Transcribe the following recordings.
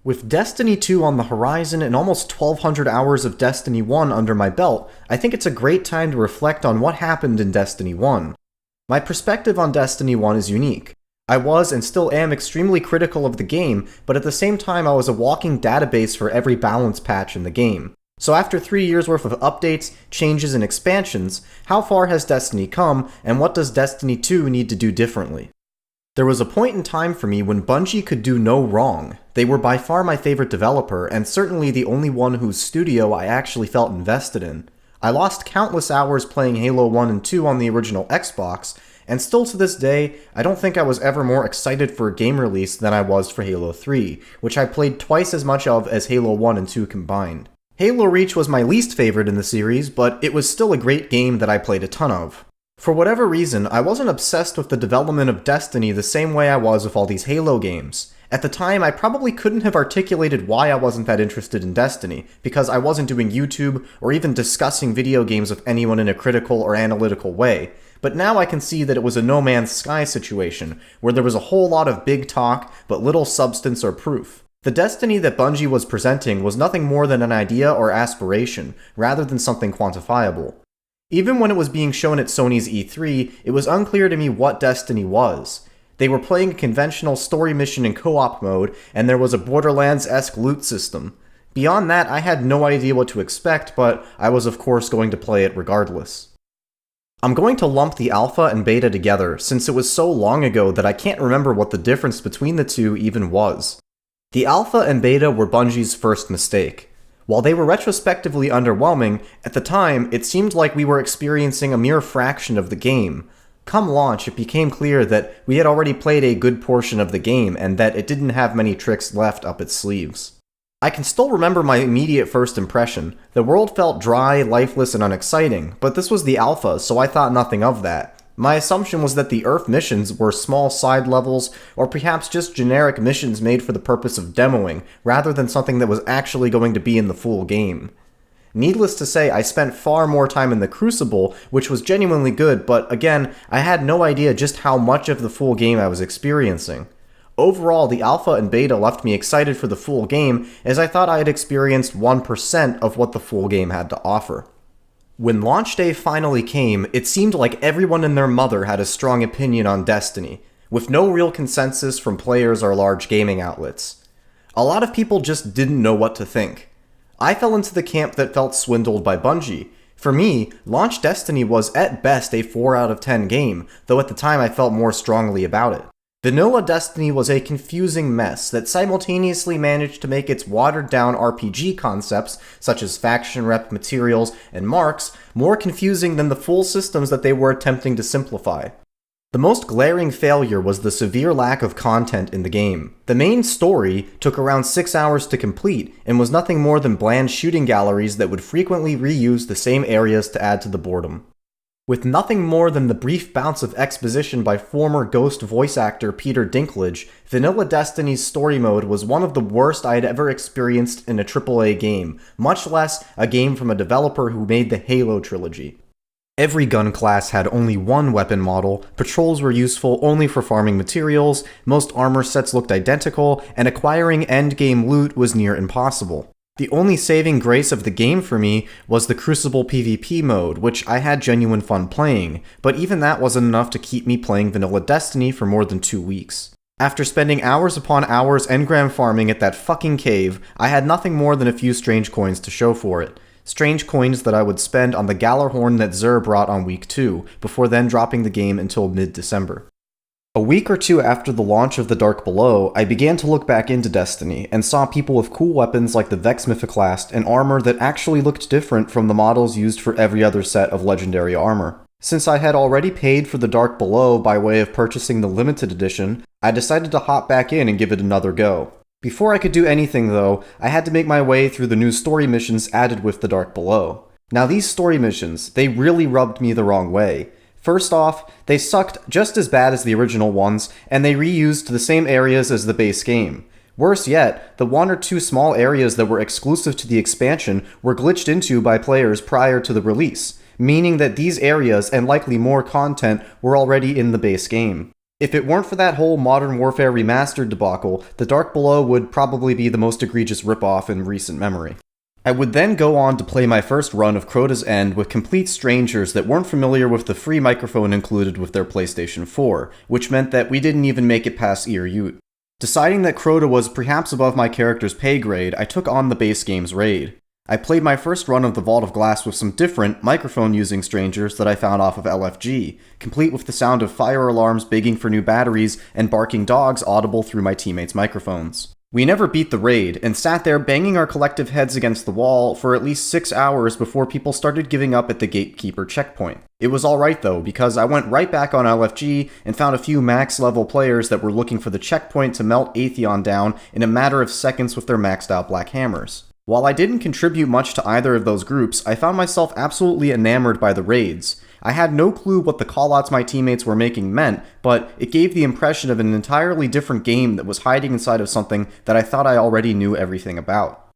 With Destiny 2 on the horizon and almost 1,200 hours of Destiny 1 under my belt, I think it's a great time to reflect on what happened in Destiny 1. My perspective on Destiny 1 is unique. I was and still am extremely critical of the game, but at the same time I was a walking database for every balance patch in the game. So after 3 years worth of updates, changes, and expansions, how far has Destiny come, and what does Destiny 2 need to do differently? There was a point in time for me when Bungie could do no wrong. They were by far my favorite developer, and certainly the only one whose studio I actually felt invested in. I lost countless hours playing Halo 1 and 2 on the original Xbox, and still to this day, I don't think I was ever more excited for a game release than I was for Halo 3, which I played twice as much of as Halo 1 and 2 combined. Halo Reach was my least favorite in the series, but it was still a great game that I played a ton of. For whatever reason, I wasn't obsessed with the development of Destiny the same way I was with all these Halo games. At the time, I probably couldn't have articulated why I wasn't that interested in Destiny, because I wasn't doing YouTube or even discussing video games with anyone in a critical or analytical way. But now I can see that it was a no man's sky situation, where there was a whole lot of big talk, but little substance or proof. The Destiny that Bungie was presenting was nothing more than an idea or aspiration, rather than something quantifiable. Even when it was being shown at Sony's E3, it was unclear to me what Destiny was. They were playing a conventional story mission in co-op mode, and there was a Borderlands-esque loot system. Beyond that, I had no idea what to expect, but I was of course going to play it regardless. I'm going to lump the alpha and beta together, since it was so long ago that I can't remember what the difference between the two even was. The alpha and beta were Bungie's first mistake. While they were retrospectively underwhelming, at the time, it seemed like we were experiencing a mere fraction of the game. Come launch, it became clear that we had already played a good portion of the game, and that it didn't have many tricks left up its sleeves. I can still remember my immediate first impression. The world felt dry, lifeless, and unexciting, but this was the alpha, so I thought nothing of that. My assumption was that the Earth missions were small side levels, or perhaps just generic missions made for the purpose of demoing, rather than something that was actually going to be in the full game. Needless to say, I spent far more time in the Crucible, which was genuinely good, but again, I had no idea just how much of the full game I was experiencing. Overall, the alpha and beta left me excited for the full game, as I thought I had experienced 1% of what the full game had to offer. When launch day finally came, it seemed like everyone and their mother had a strong opinion on Destiny, with no real consensus from players or large gaming outlets. A lot of people just didn't know what to think. I fell into the camp that felt swindled by Bungie. For me, launch Destiny was at best a 4 out of 10 game, though at the time I felt more strongly about it. Vanilla Destiny was a confusing mess that simultaneously managed to make its watered-down RPG concepts, such as faction rep, materials, and marks, more confusing than the full systems that they were attempting to simplify. The most glaring failure was the severe lack of content in the game. The main story took around 6 hours to complete, and was nothing more than bland shooting galleries that would frequently reuse the same areas to add to the boredom. With nothing more than the brief bounce of exposition by former Ghost voice actor Peter Dinklage, Vanilla Destiny's story mode was one of the worst I had ever experienced in a AAA game, much less a game from a developer who made the Halo trilogy. Every gun class had only one weapon model, patrols were useful only for farming materials, most armor sets looked identical, and acquiring endgame loot was near impossible. The only saving grace of the game for me was the Crucible PvP mode, which I had genuine fun playing, but even that wasn't enough to keep me playing Vanilla Destiny for more than 2 weeks. After spending hours upon hours engram farming at that fucking cave, I had nothing more than a few strange coins to show for it. Strange coins that I would spend on the Gallarhorn that Xur brought on week 2, before then dropping the game until mid-December. A week or two after the launch of The Dark Below, I began to look back into Destiny, and saw people with cool weapons like the Vex Mythoclast and armor that actually looked different from the models used for every other set of legendary armor. Since I had already paid for The Dark Below by way of purchasing the limited edition, I decided to hop back in and give it another go. Before I could do anything though, I had to make my way through the new story missions added with The Dark Below. Now these story missions, they really rubbed me the wrong way. First off, they sucked just as bad as the original ones, and they reused the same areas as the base game. Worse yet, the 1 or 2 small areas that were exclusive to the expansion were glitched into by players prior to the release, meaning that these areas and likely more content were already in the base game. If it weren't for that whole Modern Warfare Remastered debacle, The Dark Below would probably be the most egregious ripoff in recent memory. I would then go on to play my first run of Crota's End with complete strangers that weren't familiar with the free microphone included with their PlayStation 4, which meant that we didn't even make it past Ear Ute. Deciding that Crota was perhaps above my character's pay grade, I took on the base game's raid. I played my first run of the Vault of Glass with some different, microphone-using strangers that I found off of LFG, complete with the sound of fire alarms begging for new batteries and barking dogs audible through my teammates' microphones. We never beat the raid, and sat there banging our collective heads against the wall for at least 6 hours before people started giving up at the gatekeeper checkpoint. It was alright though, because I went right back on LFG and found a few max-level players that were looking for the checkpoint to melt Atheon down in a matter of seconds with their maxed-out black hammers. While I didn't contribute much to either of those groups, I found myself absolutely enamored by the raids. I had no clue what the callouts my teammates were making meant, but it gave the impression of an entirely different game that was hiding inside of something that I thought I already knew everything about.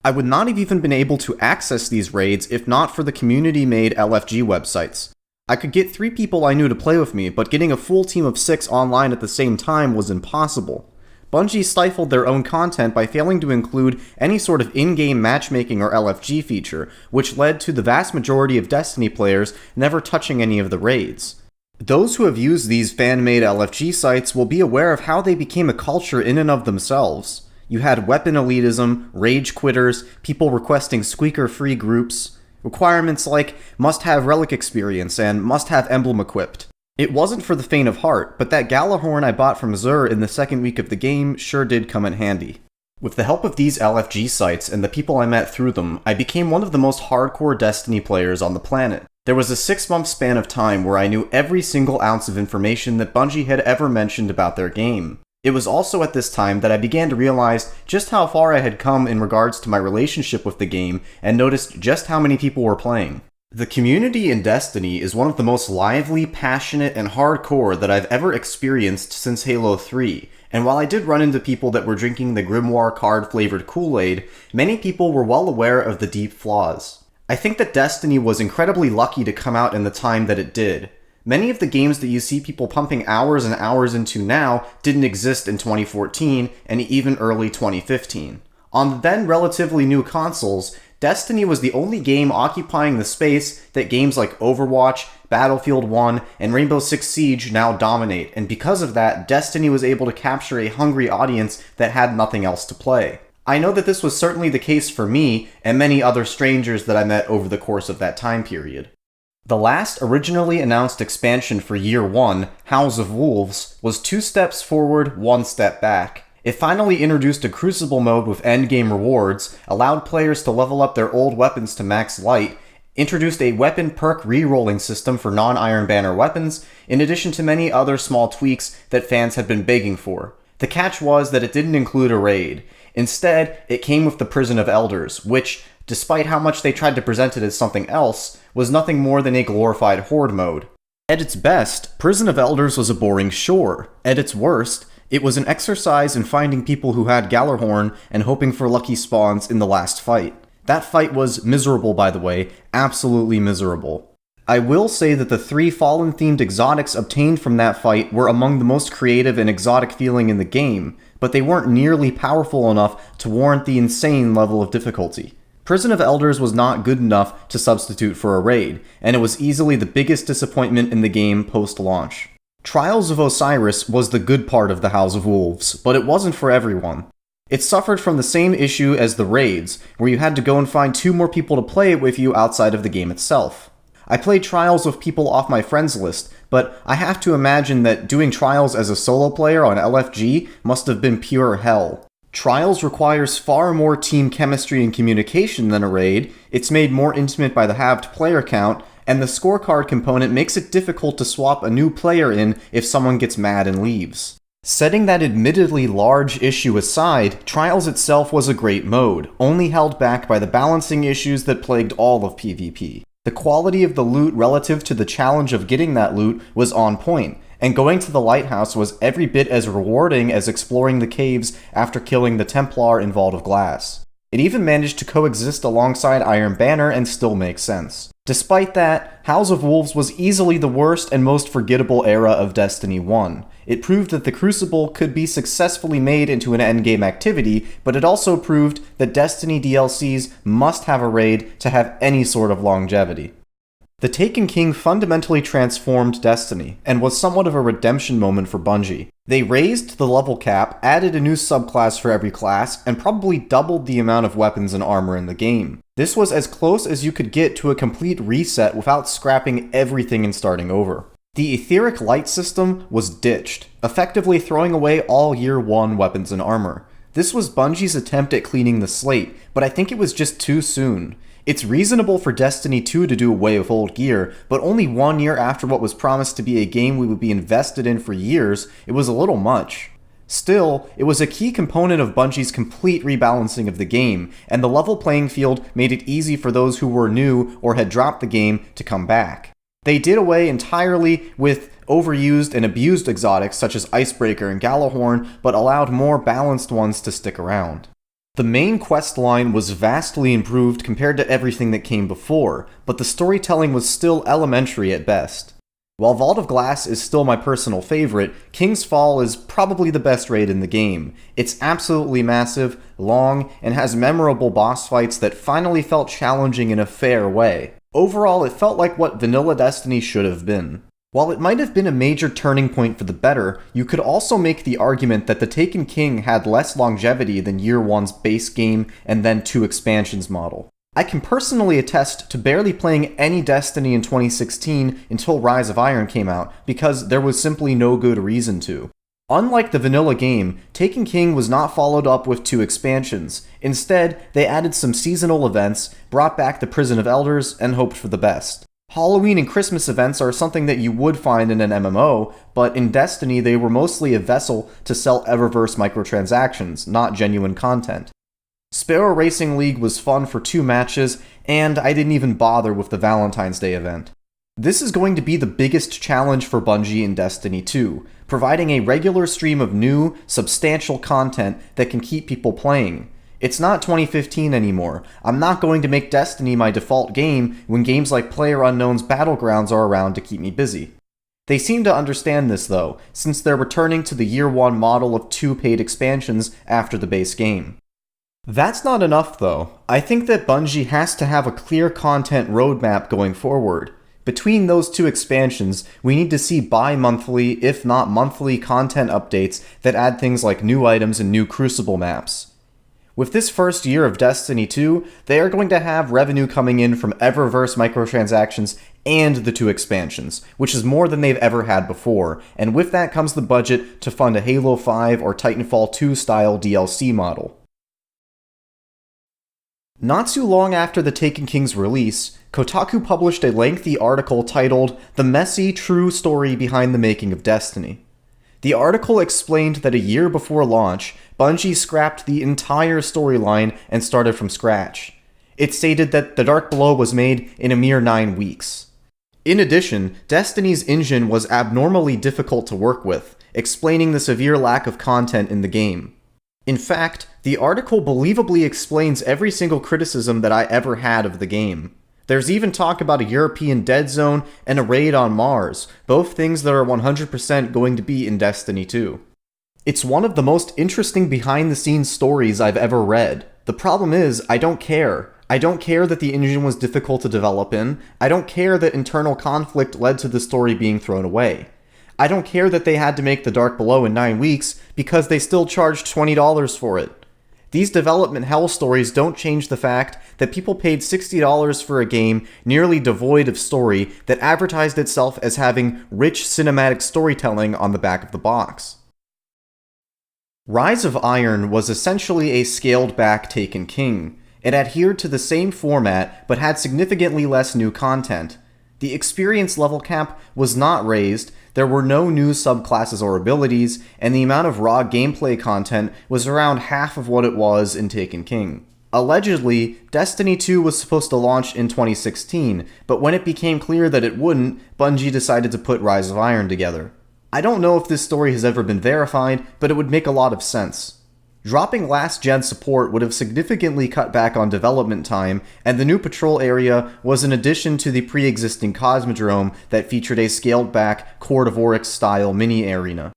I would not have even been able to access these raids if not for the community-made LFG websites. I could get 3 people I knew to play with me, but getting a full team of 6 online at the same time was impossible. Bungie stifled their own content by failing to include any sort of in-game matchmaking or LFG feature, which led to the vast majority of Destiny players never touching any of the raids. Those who have used these fan-made LFG sites will be aware of how they became a culture in and of themselves. You had weapon elitism, rage quitters, people requesting squeaker-free groups, requirements like must-have relic experience and must-have emblem equipped. It wasn't for the faint of heart, but that Galahorn I bought from Xur in the second week of the game sure did come in handy. With the help of these LFG sites and the people I met through them, I became one of the most hardcore Destiny players on the planet. There was a 6-month span of time where I knew every single ounce of information that Bungie had ever mentioned about their game. It was also at this time that I began to realize just how far I had come in regards to my relationship with the game and noticed just how many people were playing. The community in Destiny is one of the most lively, passionate, and hardcore that I've ever experienced since Halo 3, and while I did run into people that were drinking the Grimoire card-flavored Kool-Aid, many people were well aware of the deep flaws. I think that Destiny was incredibly lucky to come out in the time that it did. Many of the games that you see people pumping hours and hours into now didn't exist in 2014 and even early 2015. On the then relatively new consoles, Destiny was the only game occupying the space that games like Overwatch, Battlefield 1, and Rainbow Six Siege now dominate, and because of that, Destiny was able to capture a hungry audience that had nothing else to play. I know that this was certainly the case for me and many other strangers that I met over the course of that time period. The last originally announced expansion for Year 1, House of Wolves, was 2 steps forward, 1 step back. It finally introduced a Crucible mode with endgame rewards, allowed players to level up their old weapons to max light, introduced a weapon perk re-rolling system for non-Iron Banner weapons, in addition to many other small tweaks that fans had been begging for. The catch was that it didn't include a raid. Instead, it came with the Prison of Elders, which, despite how much they tried to present it as something else, was nothing more than a glorified horde mode. At its best, Prison of Elders was a boring chore. At its worst, it was an exercise in finding people who had Galahorn and hoping for lucky spawns in the last fight. That fight was miserable, by the way, absolutely miserable. I will say that the 3 Fallen-themed exotics obtained from that fight were among the most creative and exotic feeling in the game, but they weren't nearly powerful enough to warrant the insane level of difficulty. Prison of Elders was not good enough to substitute for a raid, and it was easily the biggest disappointment in the game post-launch. Trials of Osiris was the good part of the House of Wolves, but it wasn't for everyone. It suffered from the same issue as the raids, where you had to go and find 2 more people to play it with you outside of the game itself. I played Trials with people off my friends list, but I have to imagine that doing Trials as a solo player on LFG must have been pure hell. Trials requires far more team chemistry and communication than a raid, it's made more intimate by the halved player count, and the scorecard component makes it difficult to swap a new player in if someone gets mad and leaves. Setting that admittedly large issue aside, Trials itself was a great mode, only held back by the balancing issues that plagued all of PvP. The quality of the loot relative to the challenge of getting that loot was on point, and going to the lighthouse was every bit as rewarding as exploring the caves after killing the Templar in Vault of Glass. It even managed to coexist alongside Iron Banner and still make sense. Despite that, House of Wolves was easily the worst and most forgettable era of Destiny 1. It proved that the Crucible could be successfully made into an endgame activity, but it also proved that Destiny DLCs must have a raid to have any sort of longevity. The Taken King fundamentally transformed Destiny, and was somewhat of a redemption moment for Bungie. They raised the level cap, added a new subclass for every class, and probably doubled the amount of weapons and armor in the game. This was as close as you could get to a complete reset without scrapping everything and starting over. The Etheric Light system was ditched, effectively throwing away all Year 1 weapons and armor. This was Bungie's attempt at cleaning the slate, but I think it was just too soon. It's reasonable for Destiny 2 to do away with old gear, but only 1 year after what was promised to be a game we would be invested in for years, it was a little much. Still, it was a key component of Bungie's complete rebalancing of the game, and the level playing field made it easy for those who were new or had dropped the game to come back. They did away entirely with overused and abused exotics such as Icebreaker and Gallahorn, but allowed more balanced ones to stick around. The main quest line was vastly improved compared to everything that came before, but the storytelling was still elementary at best. While Vault of Glass is still my personal favorite, King's Fall is probably the best raid in the game. It's absolutely massive, long, and has memorable boss fights that finally felt challenging in a fair way. Overall, it felt like what vanilla Destiny should have been. While it might have been a major turning point for the better, you could also make the argument that the Taken King had less longevity than Year 1's base game and then 2 expansions model. I can personally attest to barely playing any Destiny in 2016 until Rise of Iron came out, because there was simply no good reason to. Unlike the vanilla game, Taken King was not followed up with 2 expansions. Instead, they added some seasonal events, brought back the Prison of Elders, and hoped for the best. Halloween and Christmas events are something that you would find in an MMO, but in Destiny they were mostly a vessel to sell Eververse microtransactions, not genuine content. Sparrow Racing League was fun for 2 matches, and I didn't even bother with the Valentine's Day event. This is going to be the biggest challenge for Bungie in Destiny 2, providing a regular stream of new, substantial content that can keep people playing. It's not 2015 anymore. I'm not going to make Destiny my default game when games like PlayerUnknown's Battlegrounds are around to keep me busy. They seem to understand this though, since they're returning to the Year 1 model of 2 paid expansions after the base game. That's not enough though. I think that Bungie has to have a clear content roadmap going forward. Between those 2 expansions, we need to see bi-monthly, if not monthly, content updates that add things like new items and new Crucible maps. With this first year of Destiny 2, they are going to have revenue coming in from Eververse microtransactions and the 2 expansions, which is more than they've ever had before, and with that comes the budget to fund a Halo 5 or Titanfall 2 style DLC model. Not too long after the Taken King's release, Kotaku published a lengthy article titled "The Messy, True Story Behind the Making of Destiny." The article explained that a year before launch, Bungie scrapped the entire storyline and started from scratch. It stated that The Dark Below was made in a mere 9 weeks. In addition, Destiny's engine was abnormally difficult to work with, explaining the severe lack of content in the game. In fact, the article believably explains every single criticism that I ever had of the game. There's even talk about a European dead zone and a raid on Mars, both things that are 100% going to be in Destiny 2. It's one of the most interesting behind-the-scenes stories I've ever read. The problem is, I don't care. I don't care that the engine was difficult to develop in. I don't care that internal conflict led to the story being thrown away. I don't care that they had to make The Dark Below in 9 weeks because they still charged $20 for it. These development hell stories don't change the fact that people paid $60 for a game nearly devoid of story that advertised itself as having rich cinematic storytelling on the back of the box. Rise of Iron was essentially a scaled-back Taken King. It adhered to the same format, but had significantly less new content. The experience level cap was not raised, there were no new subclasses or abilities, and the amount of raw gameplay content was around half of what it was in Taken King. Allegedly, Destiny 2 was supposed to launch in 2016, but when it became clear that it wouldn't, Bungie decided to put Rise of Iron together. I don't know if this story has ever been verified, but it would make a lot of sense. Dropping last-gen support would have significantly cut back on development time, and the new patrol area was an addition to the pre-existing Cosmodrome that featured a scaled-back, Court of Oryx-style mini-arena.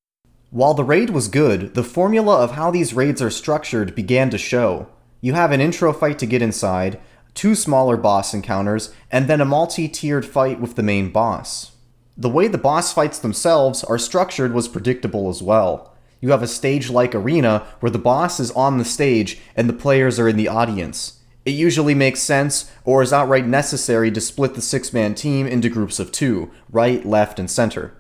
While the raid was good, the formula of how these raids are structured began to show. You have an intro fight to get inside, 2 smaller boss encounters, and then a multi-tiered fight with the main boss. The way the boss fights themselves are structured was predictable as well. You have a stage-like arena where the boss is on the stage and the players are in the audience. It usually makes sense, or is outright necessary, to split the 6-man team into groups of 2, right, left, and center.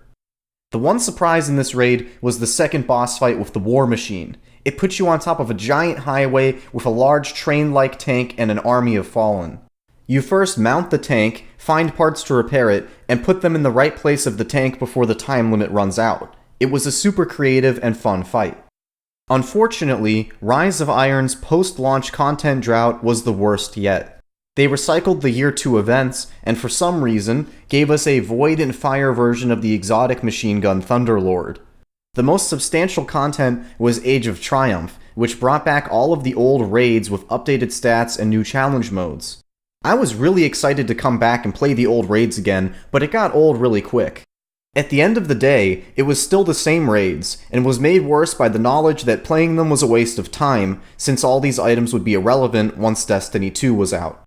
The one surprise in this raid was the second boss fight with the War Machine. It puts you on top of a giant highway with a large train-like tank and an army of fallen. You first mount the tank, find parts to repair it, and put them in the right place of the tank before the time limit runs out. It was a super creative and fun fight. Unfortunately, Rise of Iron's post-launch content drought was the worst yet. They recycled the Year 2 events, and for some reason, gave us a Void and Fire version of the exotic machine gun Thunderlord. The most substantial content was Age of Triumph, which brought back all of the old raids with updated stats and new challenge modes. I was really excited to come back and play the old raids again, but it got old really quick. At the end of the day, it was still the same raids, and was made worse by the knowledge that playing them was a waste of time, since all these items would be irrelevant once Destiny 2 was out.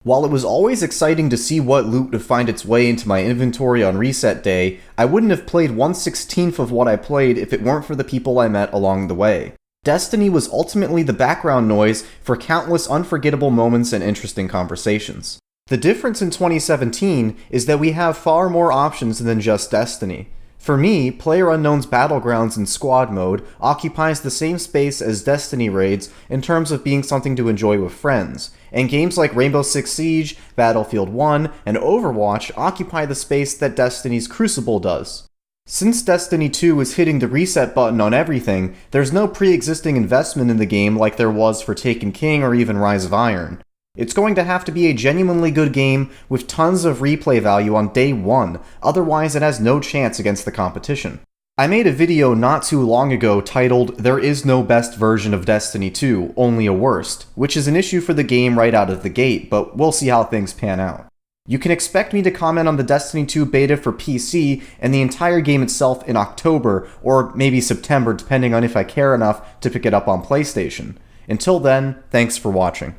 While it was always exciting to see what loot would find its way into my inventory on reset day, I wouldn't have played 1/16th of what I played if it weren't for the people I met along the way. Destiny was ultimately the background noise for countless unforgettable moments and interesting conversations. The difference in 2017 is that we have far more options than just Destiny. For me, PlayerUnknown's Battlegrounds in squad mode occupies the same space as Destiny raids in terms of being something to enjoy with friends, and games like Rainbow Six Siege, Battlefield 1, and Overwatch occupy the space that Destiny's Crucible does. Since Destiny 2 is hitting the reset button on everything, there's no pre-existing investment in the game like there was for Taken King or even Rise of Iron. It's going to have to be a genuinely good game with tons of replay value on day 1, otherwise it has no chance against the competition. I made a video not too long ago titled "There is no best version of Destiny 2, only a worst," which is an issue for the game right out of the gate, but we'll see how things pan out. You can expect me to comment on the Destiny 2 beta for PC and the entire game itself in October, or maybe September, depending on if I care enough to pick it up on PlayStation. Until then, thanks for watching.